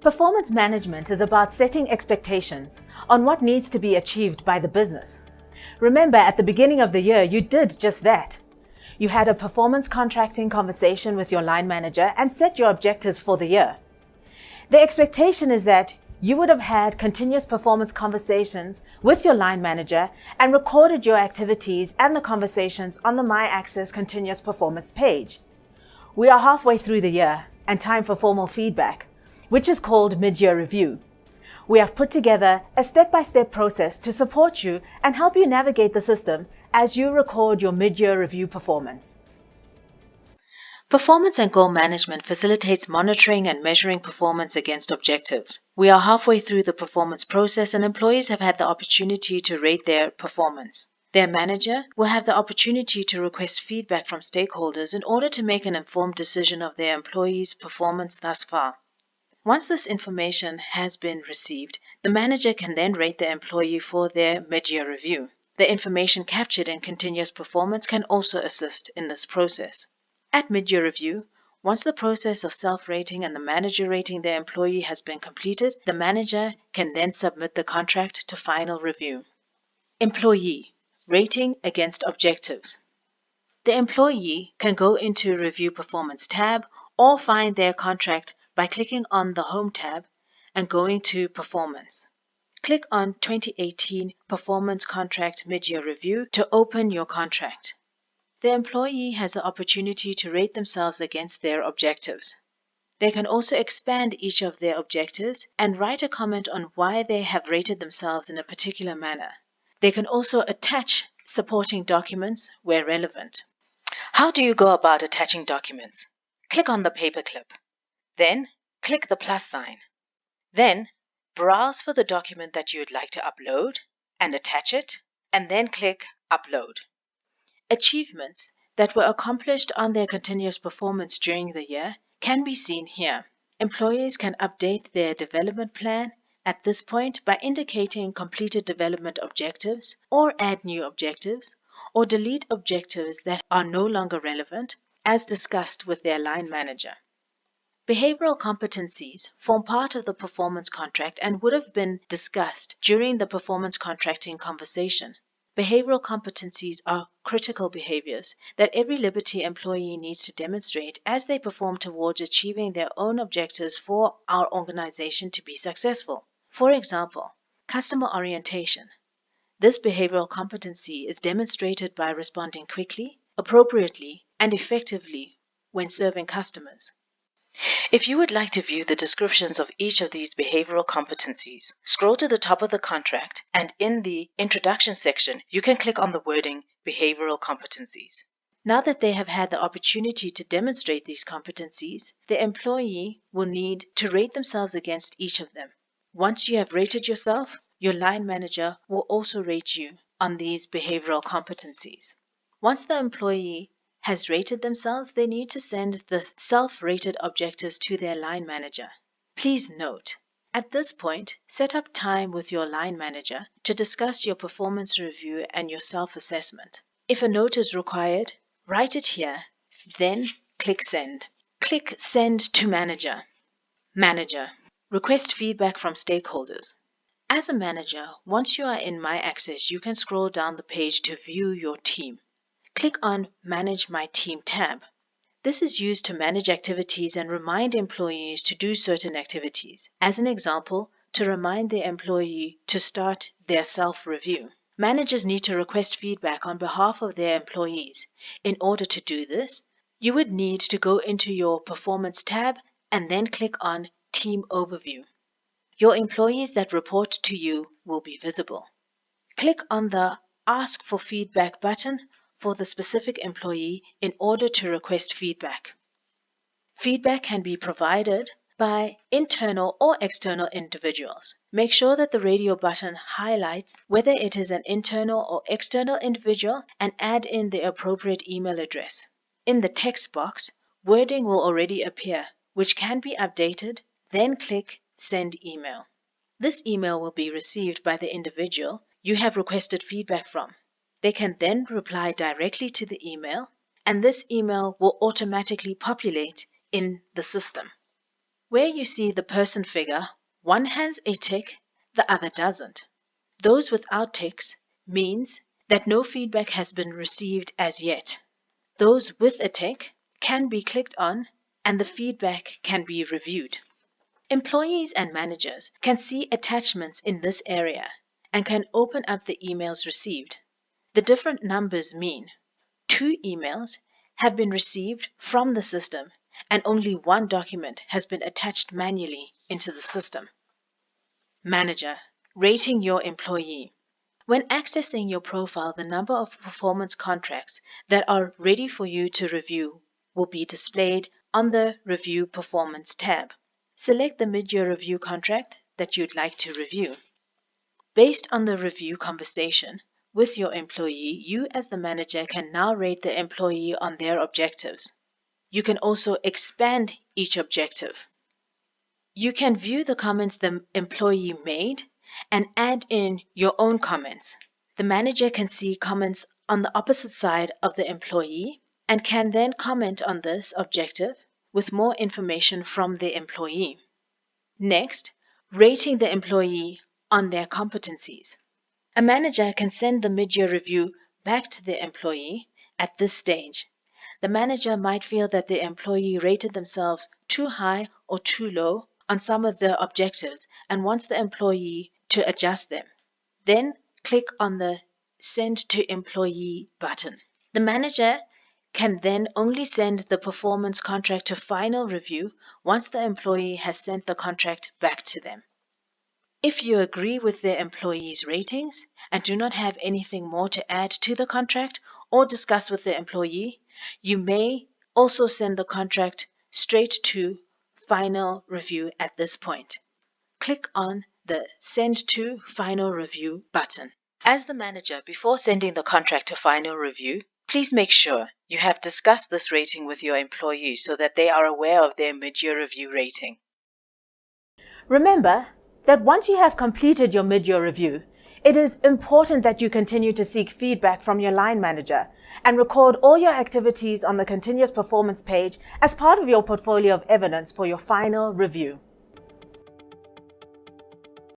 Performance management is about setting expectations on what needs to be achieved by the business. Remember, at the beginning of the year, you did just that. You had a performance contracting conversation with your line manager and set your objectives for the year. The expectation is that you would have had continuous performance conversations with your line manager and recorded your activities and the conversations on the MyAccess continuous performance page. We are halfway through the year and time for formal feedback, which is called mid-year review. We have put together a step-by-step process to support you and help you navigate the system as you record your mid-year review performance. Performance and goal management facilitates monitoring and measuring performance against objectives. We are halfway through the performance process and employees have had the opportunity to rate their performance. Their manager will have the opportunity to request feedback from stakeholders in order to make an informed decision of their employees' performance thus far. Once this information has been received, the manager can then rate the employee for their mid-year review. The information captured in continuous performance can also assist in this process. At mid-year review, once the process of self-rating and the manager rating their employee has been completed, the manager can then submit the contract to final review. Employee rating against objectives. The employee can go into Review Performance tab or find their contract by clicking on the Home tab and going to Performance. Click on 2018 Performance Contract Mid-Year Review to open your contract. The employee has the opportunity to rate themselves against their objectives. They can also expand each of their objectives and write a comment on why they have rated themselves in a particular manner. They can also attach supporting documents where relevant. How do you go about attaching documents? Click on the paperclip. Then, click the plus sign. Then, browse for the document that you would like to upload and attach it, and then click Upload. Achievements that were accomplished on their continuous performance during the year can be seen here. Employees can update their development plan at this point by indicating completed development objectives, or add new objectives, or delete objectives that are no longer relevant, as discussed with their line manager. Behavioral competencies form part of the performance contract and would have been discussed during the performance contracting conversation. Behavioral competencies are critical behaviors that every Liberty employee needs to demonstrate as they perform towards achieving their own objectives for our organization to be successful. For example, customer orientation. This behavioral competency is demonstrated by responding quickly, appropriately, and effectively when serving customers. If you would like to view the descriptions of each of these behavioral competencies, scroll to the top of the contract and in the Introduction section, you can click on the wording Behavioral Competencies. Now that they have had the opportunity to demonstrate these competencies, the employee will need to rate themselves against each of them. Once you have rated yourself, your line manager will also rate you on these behavioral competencies. Once the employee has rated themselves, they need to send the self-rated objectives to their line manager. Please note, at this point, set up time with your line manager to discuss your performance review and your self-assessment. If a note is required, write it here, then click Send. Click Send to Manager. Manager. Request feedback from stakeholders. As a manager, once you are in MyAccess, you can scroll down the page to view your team. Click on Manage My Team tab. This is used to manage activities and remind employees to do certain activities. As an example, to remind the employee to start their self-review. Managers need to request feedback on behalf of their employees. In order to do this, you would need to go into your Performance tab and then click on Team Overview. Your employees that report to you will be visible. Click on the Ask for Feedback button for the specific employee in order to request feedback. Feedback can be provided by internal or external individuals. Make sure that the radio button highlights whether it is an internal or external individual and add in the appropriate email address. In the text box, wording will already appear, which can be updated, then click Send Email. This email will be received by the individual you have requested feedback from. They can then reply directly to the email, and this email will automatically populate in the system. Where you see the person figure, one has a tick, the other doesn't. Those without ticks means that no feedback has been received as yet. Those with a tick can be clicked on and the feedback can be reviewed. Employees and managers can see attachments in this area and can open up the emails received. The different numbers mean 2 emails have been received from the system and only 1 document has been attached manually into the system. Manager, rating your employee. When accessing your profile, the number of performance contracts that are ready for you to review will be displayed on the Review Performance tab. Select the mid-year review contract that you'd like to review. Based on the review conversation with your employee, you as the manager can now rate the employee on their objectives. You can also expand each objective. You can view the comments the employee made and add in your own comments. The manager can see comments on the opposite side of the employee and can then comment on this objective with more information from the employee. Next, rating the employee on their competencies. A manager can send the mid-year review back to the employee at this stage. The manager might feel that the employee rated themselves too high or too low on some of the objectives and wants the employee to adjust them. Then click on the Send to Employee button. The manager can then only send the performance contract to final review once the employee has sent the contract back to them. If you agree with the employee's ratings and do not have anything more to add to the contract or discuss with the employee, you may also send the contract straight to final review at this point. Click on the Send to Final Review button. As the manager, before sending the contract to final review, please make sure you have discussed this rating with your employee so that they are aware of their mid-year review rating. Remember that once you have completed your mid-year review, it is important that you continue to seek feedback from your line manager and record all your activities on the continuous performance page as part of your portfolio of evidence for your final review.